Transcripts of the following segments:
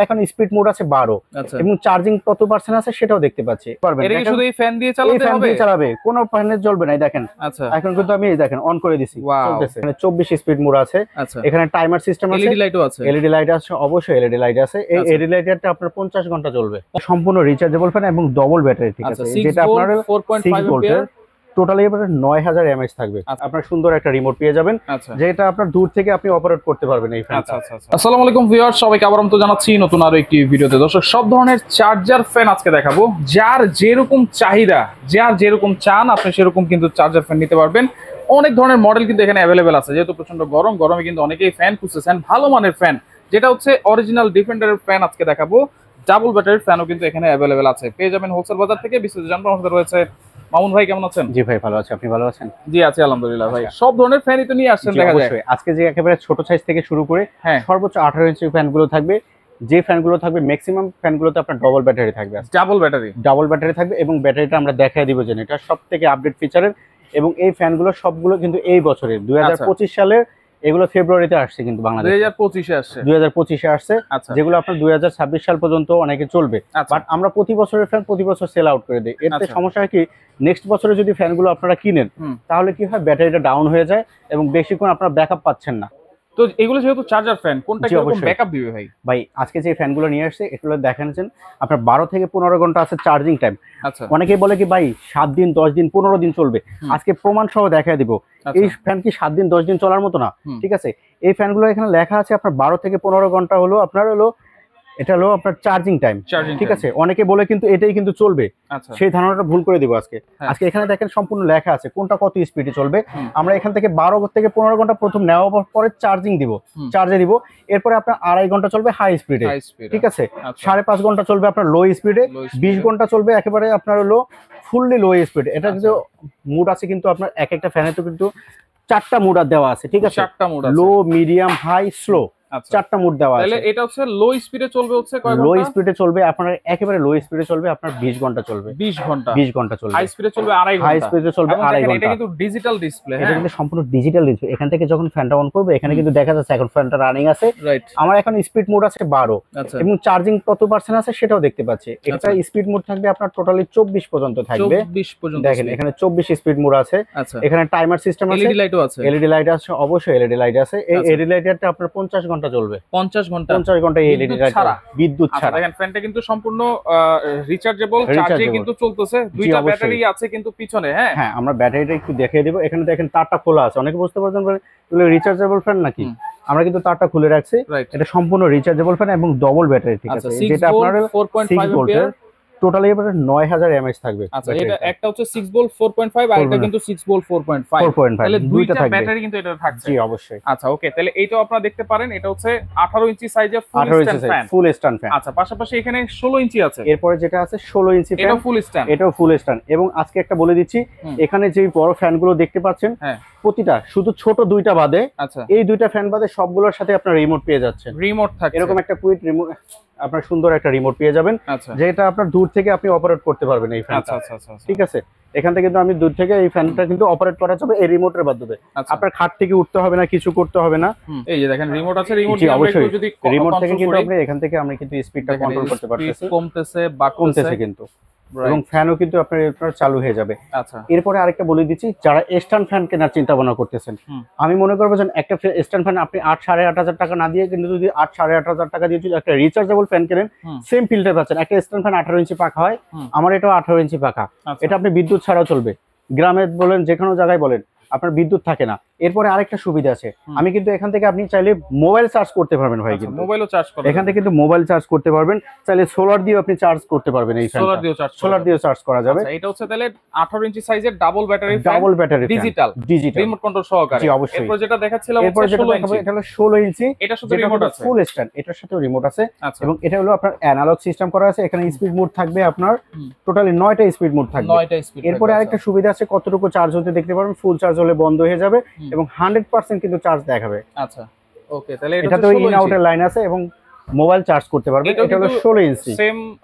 এখন speed mode আছে 12 এবং চার্জিং কত পার্সেন্ট আছে সেটাও দেখতে পাচ্ছি পারবেন। এটা কি শুধু এই ফ্যান দিয়ে চালাতে হবে? ফ্যান দিয়ে চালাবে, কোনো ফ্যানে জ্বলবে না। দেখেন আচ্ছা, এখন কিন্তু আমি এই দেখেন অন করে দিছি, চলতেছে। এখানে 24 স্পিড মোড আছে। আচ্ছা, এখানে টাইমার সিস্টেম আছে, এলইডি লাইটও আছে। এলইডি লাইট আছে, অবশ্যই এলইডি লাইট আছে। এই এলইডি লাইটটা আপনার 50 ঘন্টা চলবে। সম্পূর্ণ রিচার্জেবল ফ্যান এবং ডবল ব্যাটারি, ঠিক আছে, যেটা আপনার 4.5 ভোল্টের টোটালি এবারে 9000 এমএএইচ থাকবে। আপনার সুন্দর একটা রিমোট পেয়ে যাবেন, যেটা আপনার দূর থেকে আপনি অপারেট করতে পারবেন এই ফ্যানটা। আসসালামু আলাইকুম ভিউয়ার্স, সবাইকে আবার আমন্ত্রণ জানাচ্ছি নতুন আরো একটি ভিডিওতে। দর্শক, সব ধরনের চার্জার ফ্যান আজকে দেখাবো। যার যেরকম চাহিদা, যার যেরকম চান আপনি সেরকম কিন্তু চার্জার ফ্যান নিতে পারবেন। অনেক ধরনের মডেল কিন্তু এখানে অ্যাভেলেবেল আছে। যেহেতু প্রচন্ড গরমে কিন্তু অনেকেই ফ্যান খুঁজতেছেন, ভালো মানের ফ্যান, যেটা হচ্ছে অরিজিনাল ডিফেন্ডারের ফ্যান আজকে দেখাবো। ডাবল ব্যাটারির ফ্যানও কিন্তু এখানে অ্যাভেলেবেল আছে, পেয়ে যাবেন হোলসেল বাজার থেকে। বিস্তারিত জানবো আমাদের রয়েছে মামুন ভাই। কেমন আছেন? জি ভাই ভালো আছি, আপনি ভালো আছেন? জি আছি আলহামদুলিল্লাহ ভাই। সব ধরনের ফ্যানই তো নিয়ে আসছেন দেখা যায়। আজকে যে একেবারে ছোট সাইজ থেকে শুরু করে সর্বোচ্চ 18 ইঞ্চি ফ্যানগুলো থাকবে। যে ফ্যানগুলো থাকবে ম্যাক্সিমাম ফ্যানগুলোতে আপনার ডবল ব্যাটারি থাকবে, ডাবল ব্যাটারি থাকবে। এবং ব্যাটারিটা আমরা দেখাই দিব যে এটা সবথেকে আপডেট ফিচারের। এবং এই ফ্যানগুলো সবগুলো কিন্তু এই বছরের 2025 সালের, এগুলো ফেব্রুয়ারিতে আসছে কিন্তু বাংলাদেশে 2025-এ আসছে। যেগুলো আপনার 2026 সাল পর্যন্ত অনেকে চলবে। বাট আমরা প্রতি বছরের ফ্যান প্রতি বছর সেল আউট করে দিই। এতে সমস্যা হয় কি, নেক্সট বছরে যদি ফ্যানগুলো আপনারা কিনেন তাহলে কি হয়, ব্যাটারিটা ডাউন হয়ে যায় এবং বেশিক্ষণ আপনারা ব্যাকআপ পাচ্ছেন না। তো এগুলো যেহেতু চার্জার ফ্যান, কোনটা কিরকম ব্যাকআপ দিবে ভাই? ভাই আজকে যে ফ্যানগুলো নিয়ে আসছে এগুলো দেখাচ্ছেন আপনার 12 থেকে 15 ঘন্টা আছে চার্জিং টাইম। অনেকেই বলে কি ভাই 7 দিন 10 দিন 15 দিন চলবে, আজকে প্রমাণ সহ দেখায় দিব। এই ফ্যান কি 7 দিন 10 দিন চলার মতো না, ঠিক আছে। এই ফ্যানগুলো এখানে লেখা আছে আপনার 12 থেকে 15 ঘন্টা হলো আপনার এটা হলো আপনার চার্জিং টাইম, ঠিক আছে। অনেকে বলে কিন্তু এটাই কিন্তু চলবে, সেই ধারণাটা ভুল করে দিব আজকে। আজকে এখানে দেখেন সম্পূর্ণ লেখা আছে কোনটা কত স্পিডে চলবে। আমরা এখান থেকে 12 থেকে 15 ঘন্টা প্রথম নেওয়ার পরে চার্জে দিব। এরপরে আপনার 2.5 ঘন্টা চলবে হাই স্পিডে, ঠিক আছে। 5.5 ঘন্টা চলবে আপনার লো স্পিডে, 20 ঘন্টা চলবে একেবারে আপনার হলো ফুললি লো স্পিডে। এটা কিন্তু মুড আছে কিন্তু আপনার এক একটা ফ্যানে তো কিন্তু 4টা মুড দেওয়া আছে, ঠিক আছে। লো, মিডিয়াম, হাই, স্লো, 4টা মোড দেওয়া আছে। তাহলে এটা হচ্ছে লো স্পিডে চলবে, হচ্ছে কয় ঘন্টা? লো স্পিডে চলবে আপনার একেবারে লো স্পিডে চলবে আপনার 20 ঘন্টা চলবে। 20 ঘন্টা চলবে। হাই স্পিডে চলবে 2.5 ঘন্টা। হাই স্পিডে চলবে 2.5 ঘন্টা। এটা কিন্তু ডিজিটাল ডিসপ্লে, এটা কিন্তু সম্পূর্ণ ডিজিটাল ডিসপ্লে। এখান থেকে যখন ফ্যানটা অন করবে এখানে কিন্তু দেখা যাচ্ছে এখন ফ্যানটা রানিং আছে। আমার এখন স্পিড মোড আছে 12 এবং চার্জিং কত পার্সেন্ট আছে সেটাও দেখতে পাচ্ছি। এটা স্পিড মোড থাকবে আপনার টোটালি 24 পর্যন্ত থাকবে। 24 পর্যন্ত দেখেন এখানে 24 স্পিড মোড আছে। এখানে টাইমার সিস্টেম আছে, এলইডি লাইটও আছে। এলইডি লাইট আছে, অবশ্যই এলইডি লাইট আছে। এই এলইডি লাইটটা আপনার 50 ঘন্টা চলবে। 50 ঘন্টা এলইডি লাইট ছাড়া, বিদ্যুৎ ছাড়া। দেখেন ফ্যানটা কিন্তু সম্পূর্ণ রিচার্জেবল, চার্জে কিন্তু চলতেছে। দুইটা ব্যাটারি আছে কিন্তু পিছনে। হ্যাঁ আমরা ব্যাটারিটা একটু দেখিয়ে দেব। এখানে দেখেন তারটা খোলা আছে, অনেকে বুঝতে পারছেন বলে রিচার্জেবল ফ্যান নাকি। আমরা কিন্তু তারটা খুলে রাখছি। এটা সম্পূর্ণ রিচার্জেবল ফ্যান এবং ডবল ব্যাটারি, ঠিক আছে, যেটা আপনার 6 ভোল্টের টোটালি এবারে 9000 এমএএইচ থাকবে। আচ্ছা, এটা একটা হচ্ছে 6 ভোল্ট 4.5 আর এটা কিন্তু 6 ভোল্ট 4.5। তাহলে দুইটা ব্যাটারি কিন্তু এটা থাকছে। জি অবশ্যই। আচ্ছা ওকে, তাহলে এইটাও আপনারা দেখতে পারেন। এটা হচ্ছে 18 ইঞ্চি সাইজের ফুল স্ট্যান্ড ফ্যান। আচ্ছা, পাশাপাশি এখানে 16 ইঞ্চি আছে। এরপরে যেটা আছে 16 ইঞ্চি ফ্যান, এটাও ফুল স্ট্যান্ড। এটাও ফুল স্ট্যান্ড। এবং আজকে একটা বলে দিচ্ছি, এখানে যে বড় ফ্যানগুলো দেখতে পাচ্ছেন প্রতিটা, শুধু ছোট দুইটা বাদে, এই দুইটা ফ্যান বাদে সবগুলোর সাথে আপনার রিমোট পেয়ে যাচ্ছেন। রিমোট থাকে, এরকম একটা কুইক রিমোট আপনার সুন্দর একটা রিমোট পেয়ে যাবেন, যেটা আপনার দূর থেকে আপনি অপারেট করতে পারবেন এই ফ্যানটা। ঠিক আছে, এখান থেকে কিন্তু আমি দূর থেকে এই ফ্যানটা কিন্তু অপারেট করা যাবে এই রিমোটের মাধ্যমে। আপনার খাট থেকে উঠতে হবে না, কিছু করতে হবে না। এই যে দেখেন রিমোট আছে, রিমোট অবশ্যই রিমোট থেকে কিন্তু আপনি এখান থেকে আমরা কিন্তু স্পিডটা কন্ট্রোল করতে পারতেছি। কমতেছে বা কমতেছে কিন্তু, এবং ফ্যানও কিন্তু আপনার চালু হয়ে যাবে। আচ্ছা, এরপরে আরেকটা বলে দিচ্ছি, যারা স্ট্যান্ড ফ্যান কেনার চিন্তা ভাবনা করতেছেন, আমি মনে করবো যে একটা স্ট্যান্ড ফ্যান আপনি 8-8.5 টাকা না দিয়ে কিন্তু যদি 8-8.5 টাকা দিয়ে যদি একটা রিচার্জেবল ফ্যান কেনেন, সেম ফিল্টার পাচ্ছেন। একটা স্ট্যান্ড ফ্যান 18 ইঞ্চি পাখা হয়, আমার এটাও 18 ইঞ্চি পাখা। এটা আপনি বিদ্যুৎ ছাড়াও চলবে, গ্রামে বলেন যে কোনো জায়গায় বলেন, আপনার বিদ্যুৎ থাকে না। এরপরে আরেকটা সুবিধা আছে, আমি কিন্তু এখান থেকে আপনি চাইলে মোবাইল চার্জ করতে পারবেন ভাই। কিন্তু মোবাইলও চার্জ করতে, এখান থেকে কিন্তু মোবাইল চার্জ করতে পারবেন, চাইলে সোলার দিয়ে আপনি চার্জ করতে পারবেন। এই ফ্যানটা সোলার দিয়ে চার্জ করা যাবে। এটা হচ্ছে তাহলে 18 ইঞ্চি সাইজের double battery, digital remote control সহকারে। জি অবশ্যই। এরপর যেটা দেখাচ্ছিলাম এরপর যেটা দেখাবো এটা হলো 16 ইঞ্চি, এটার সাথে রিমোট আছে, ফুল স্ট্যান্ড, এটার সাথে রিমোট আছে। এবং এটা হলো আপনার অ্যানালগ সিস্টেম করা আছে। এখানে স্পিড মোড থাকবে আপনার টোটালি 9টা স্পিড মোড থাকবে। 9টা স্পিড। এরপরে আরেকটা সুবিধা আছে, কতটুকু চার্জ হতে দেখতে পারবেন। ফুল চার্জ হলে বন্ধ হয়ে যাবে এবং 100% কিন্তু চার্জ দেখাবে। আচ্ছা ওকে, তাহলে এটাতে ইন আউটের লাইন আছে এবং মোবাইল চার্জ করতে পারবে। এটা হলো 16 ইঞ্চি, সেম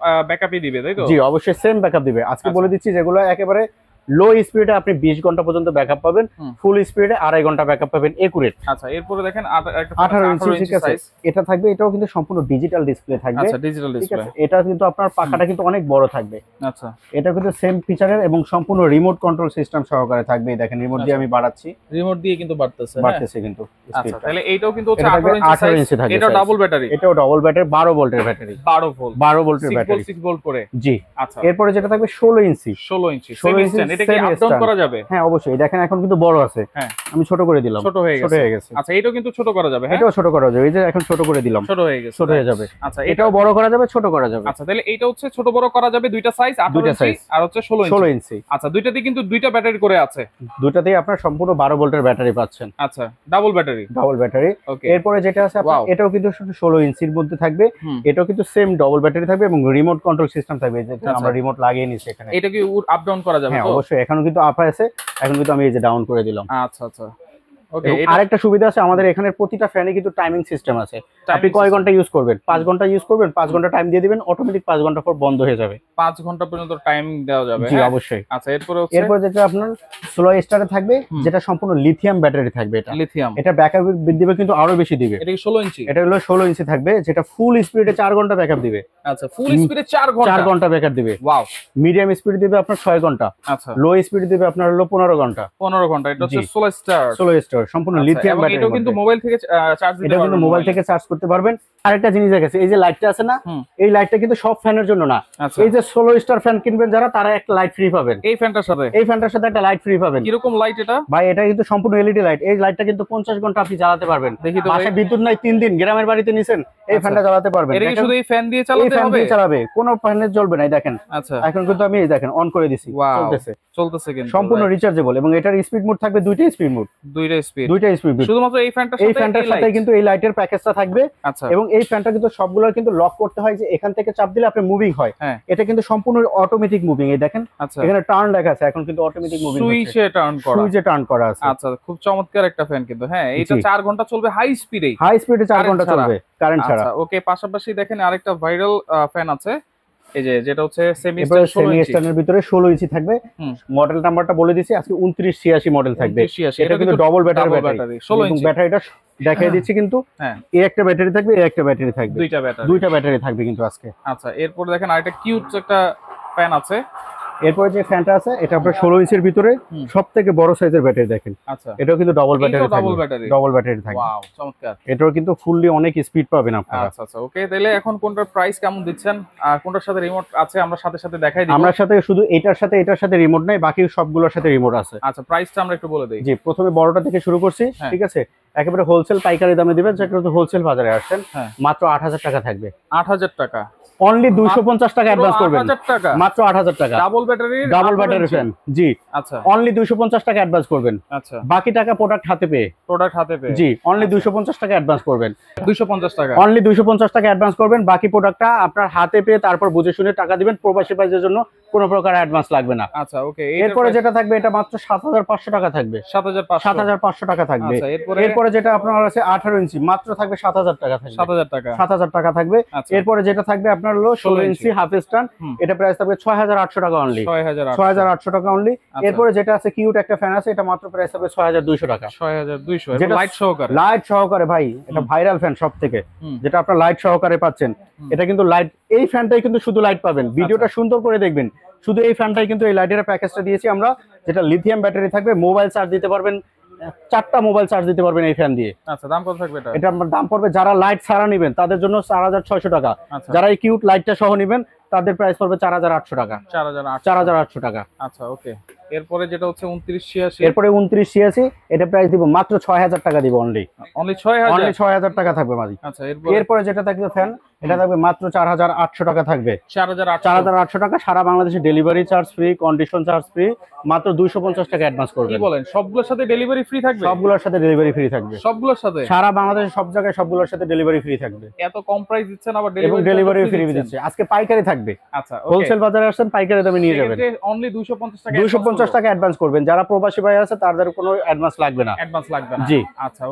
ব্যাকআপই দিবে, তাই তো? জি অবশ্যই সেম ব্যাকআপ দিবে। আজকে বলে দিচ্ছি যেগুলো একেবারে লো স্পিডে আপনি 20 ঘন্টা পর্যন্ত ব্যাকআপ পাবেন, ফুল স্পিডে 2.5 ঘন্টা ব্যাকআপ পাবেন একুরেট। আচ্ছা, এরপরে দেখেন 18 ইঞ্চি সাইজ এটা থাকবে, এটাও কিন্তু সম্পূর্ণ ডিজিটাল ডিসপ্লে থাকবে। আচ্ছা, ডিজিটাল ডিসপ্লে। এটা কিন্তু আপনার পাখাটা কিন্তু অনেক বড় থাকবে। আচ্ছা, এটা কিন্তু সেম ফিচারের এবং সম্পূর্ণ রিমোট কন্ট্রোল সিস্টেম সহকারে থাকবে। দেখেন রিমোট দিয়ে আমি বাড়াচ্ছি, রিমোট দিয়ে কিন্তু বাড়তেছে কিন্তু আচ্ছা, স্পিডটা। তাহলে এইটাও কিন্তু হচ্ছে 18 ইঞ্চি সাইজ। এটা ডাবল ব্যাটারি, এটাও ডাবল ব্যাটারি, 12 ভোল্টের ব্যাটারি, 12 ভোল্টের ব্যাটারি, 6 ভোল্ট করে। জি। আচ্ছা, এরপরে যেটা থাকবে 16 ইঞ্চি। 16 ইঞ্চি এটা কি আপ ডাউন করা যাবে? হ্যাঁ অবশ্যই, দেখেন এখন কিন্তু বড় আছে। হ্যাঁ, আমি ছোট করে দিলাম, ছোট হয়ে গেছে। আচ্ছা, এটাও কিন্তু ছোট করা যাবে। হ্যাঁ, এটাও ছোট করা যাবে, এই যে এখন ছোট করে দিলাম, ছোট হয়ে গেছে, ছোট হয়ে যাবে। আচ্ছা, এটাও বড় করা যাবে, ছোট করা যাবে। আচ্ছা, তাহলে এইটা হচ্ছে ছোট বড় করা যাবে, দুইটা সাইজ, 18 ইঞ্চি আর হচ্ছে 16 ইঞ্চি। আচ্ছা, দুইটাতে কিন্তু দুইটা ব্যাটারি করে আছে, দুইটাতেই আপনার সম্পূর্ণ 12 ভোল্টের ব্যাটারি পাচ্ছেন। আচ্ছা, ডাবল ব্যাটারি। ওকে, এরপরে যেটা আছে আপনার এটাও কিন্তু 16 ইঞ্চির মধ্যে থাকবে, এটাও কিন্তু সেম ডাবল ব্যাটারি থাকবে এবং রিমোট কন্ট্রোল সিস্টেম থাকবে, যেটা আমরা রিমোট লাগিয়ে নিছি এখানে। এটা কি আপ ডাউন করা যাবে? হ্যাঁ অবশ্যই, এখনো কিন্তু আপ আছে, এখন কিন্তু আমি এই যে ডাউন করে দিলাম। আচ্ছা আচ্ছা, ওকে। আরেকটা সুবিধা আছে আমাদের এখানে, প্রতিটা ফ্যানে কিন্তু টাইমিং সিস্টেম আছে। আপনি কয় ঘন্টা ইউজ করবেন? 5 ঘন্টা ইউজ করবেন, 5 ঘন্টা টাইম দিয়ে দিবেন, অটোমেটিক 5 ঘন্টা পর বন্ধ হয়ে যাবে। 5 ঘন্টা পর্যন্ত টাইম দেওয়া যাবে? জি অবশ্যই। আচ্ছা, এরপর যেটা আপনার স্লো স্টারে থাকবে, যেটা সম্পূর্ণ লিথিয়াম ব্যাটারি থাকবে। এটা ব্যাকআপ দিবে কিন্তু আরো বেশি দিবে। এটা কি 16 ইঞ্চি? এটা হলো 16 ইঞ্চি থাকবে, যেটা ফুল স্পিডে 4 ঘন্টা ব্যাকআপ দিবে। আচ্ছা, ফুল স্পিডে 4 ঘন্টা ব্যাকআপ দিবে। ওয়াও। মিডিয়াম স্পিড দিবে আপনার 6 ঘন্টা। আচ্ছা, লো স্পিড দিবে আপনার হলো 15 ঘন্টা। 15 ঘন্টা। এটা হচ্ছে সোলো স্টার সম্পূর্ণ লিথিয়াম ব্যাটারি। এটা কিন্তু মোবাইল থেকে চার্জ দিতে পারবেন, এটা কিন্তু মোবাইল থেকে চার্জ করতে পারবেন। আরেকটা জিনিস আছে, এই যে লাইটটা আছে না, এই লাইটটা কিন্তু সব ফ্যানের জন্য না। এই যে সোলো স্টার ফ্যান কিনবেন যারা, তারা একটা লাইট ফ্রি পাবেন এই ফ্যানটার সাথে একটা লাইট ফ্রি পাবেন। কিরকম লাইট এটা ভাই? এটা কিন্তু সম্পূর্ণ এলইডি লাইট। এই লাইটটা কিন্তু 50 ঘন্টা আপনি চালাতে পারবেন। বাসায় বিদ্যুৎ নাই 3 দিন, গ্রামের বাড়িতে নিছেন, এই ফ্যানটা চালাতে পারবেন। এটা কি শুধু এই ফ্যান দিয়ে চালাতে হবে? চালাবে, কোনো ফ্যানে জ্বলবে না। দেখেন। আচ্ছা, এখন কিন্তু আমি এই দেখেন অন করে দিছি, চলতেছে কিন্তু সম্পূর্ণ রিচার্জেবল। এবং এটার স্পিড মোড থাকবে দুইটা স্পিড মোড, দুইটা স্পিড। শুধুমাত্র এই ফ্যানটার সাথে কিন্তু এই লাইটের প্যাকেজটা থাকবে। আচ্ছা, এবং এই ফ্যানটা কিন্তু সবগুলো কিন্তু লক করতে হয়, যে এখান থেকে চাপ দিলে আপনি মুভিং হয়। এটা কিন্তু সম্পূর্ণ অটোমেটিক মুভিং। এই দেখেন এখানে টার্ন লেখা আছে, এখন কিন্তু অটোমেটিক মুভিং, সুইচে টার্ন করা আছে। আচ্ছা, খুব চমৎকার একটা ফ্যান কিন্তু। হ্যাঁ, এটা 4 ঘন্টা চলবে হাই স্পিডে। 4 ঘন্টা চলবে কারেন্ট ছাড়া। ওকে, পাশাপাশি দেখেন আরেকটা ভাইরাল ফ্যান আছে, এই যে যেটা হচ্ছে সেমি স্ট্যান্ডের ভিতরে 16 ইঞ্চি থাকবে। মডেল নাম্বারটা বলে দিছি, আজকে 2986 মডেল থাকবে। এটা কিন্তু ডবল ব্যাটারি 16 ইঞ্চি। ব্যাটারিটা দেখাই দিচ্ছি কিন্তু, এই একটা ব্যাটারি থাকবে, এই একটা ব্যাটারি থাকবে, দুইটা ব্যাটারি থাকবে কিন্তু আজকে। আচ্ছা, এরপর দেখেন আরেকটা কিউট একটা ফ্যান আছে। এরপরে যে ফ্যানটা আছে, এটা আপনার 16 ইঞ্চির ভিতরে সবথেকে বড় সাইজের ব্যাটারি। দেখেন। আচ্ছা, এটাও কিন্তু ডবল ব্যাটারি থাকবে। ওয়াও, চমৎকার। এটাও কিন্তু ফুললি অনেক স্পিড পাবেন আপনারা। আচ্ছা আচ্ছা, ওকে। তাহলে এখন কোনটার প্রাইস কেমন দিচ্ছেন আর কোনটার সাথে রিমোট আছে আমরা সাথে দেখাই দিব? আমরা সাথে শুধু এটার সাথে রিমোট নাই, বাকি সবগুলোর সাথে রিমোট আছে। আচ্ছা, প্রাইসটা আমরা একটু বলে দেই। জি, প্রথমে বড়টা থেকে শুরু করছি, ঠিক আছে? একেবারে হোলসেল পাইকারি দামে দিবেন, যেটা হোলসেল বাজারে আসছেন, মাত্র 8000 টাকা থাকবে। 8000 টাকা অনলি 250 টাকা অ্যাডভান্স করবেন। 8000 টাকা মাত্র 8000 টাকা। Double battery fan. জি। আচ্ছা, অনলি 250 টাকা অ্যাডভান্স করবেন। আচ্ছা, বাকি টাকা প্রোডাক্ট হাতে পেয়ে। জি, অনলি 250 টাকা অ্যাডভান্স করবেন। 250 টাকা, অনলি 250 টাকা অ্যাডভান্স করবেন, বাকি প্রোডাক্টটা আপনার হাতে পেয়ে তারপর বুঝে শুনে টাকা দিবেন। প্রবাসী ভাইদের জন্য কোনো প্রকার অ্যাডভান্স লাগবে না। আচ্ছা, ওকে। এরপরে যেটা থাকবে, এটা মাত্র 7500 টাকা থাকবে। 7500 টাকা থাকবে। এরপরে যেটা আপনার আছে 18 ইঞ্চি, মাত্র থাকবে 7000 টাকা থাকবে। 7000 টাকা থাকবে। এরপরে যেটা থাকবে আপনার হলো 16 ইঞ্চি হাফ স্ট্যান্ড, এটা প্রাইস থাকবে 6800 টাকা অনলি। 6800 টাকা অনলি। এরপরে যেটা আছে কিউট একটা ফ্যান আছে, এটা মাত্র প্রাইস থাকবে 6200 টাকা। 6200, এটা লাইট সহকারে ভাই। এটা ভাইরাল ফ্যান সবথেকে, যেটা আপনারা লাইট সহকারে পাচ্ছেন। এটা কিন্তু লাইট, এই ফ্যানটাই কিন্তু শুধু লাইট পাবেন। ভিডিওটা সুন্দর করে দেখবেন, শুধু এই ফ্যানটাই কিন্তু এই লাইটের প্যাকেজটা দিয়েছি আমরা, যেটা লিথিয়াম ব্যাটারি থাকবে। মোবাইল চার্জ দিতে পারবেন, 4টা মোবাইল চার্জ দিতে পারবেন এই ফ্যান দিয়ে। আচ্ছা, দাম কত থাকবে এটা? এটা দাম পড়বে, যারা লাইট ছাড়া নেবেন তাদের জন্য 4600 টাকা। যারা এই কিউট লাইটটা সহ নেবেন তাদের প্রাইস পড়বে 4800 টাকা। 4800 টাকা। আচ্ছা, ওকে। এরপরে যেটা হচ্ছে 2986, এরপরে 2986, এটা প্রাইস দিব মাত্র 6000 টাকা দিব অনলি। 6000 টাকা থাকবে মাঝি। আচ্ছা, এরপরে যেটা থাকবে ফ্যান, এটা থাকবে মাত্র 4800 টাকা থাকবে। 4800 টাকা, সারা বাংলাদেশে delivery charge free, condition charge free. মাত্র 250 টাকা অ্যাডভান্স করবেন। কি বলেন? সবগুলোর সাথে ডেলিভারি ফ্রি থাকবে? সবগুলোর সাথে ডেলিভারি ফ্রি থাকবে। সবগুলোর সাথে, সারা বাংলাদেশে সব জায়গায় সবগুলোর সাথে ডেলিভারি ফ্রি থাকবে। এত কম প্রাইস দিচ্ছেন, আবার ডেলিভারি ফ্রি দিচ্ছে। আজকে পাইকারি থাকবে। আচ্ছা, হোলসেল বাজারে আসেন, পাইকারি দামে নিয়ে যাবেন। অনলি 250 টাকা অ্যাডভান্স করবেন। যারা প্রবাসী ভাই আছে তাদের কোনো অ্যাডভান্স লাগবে না। জি। আচ্ছা।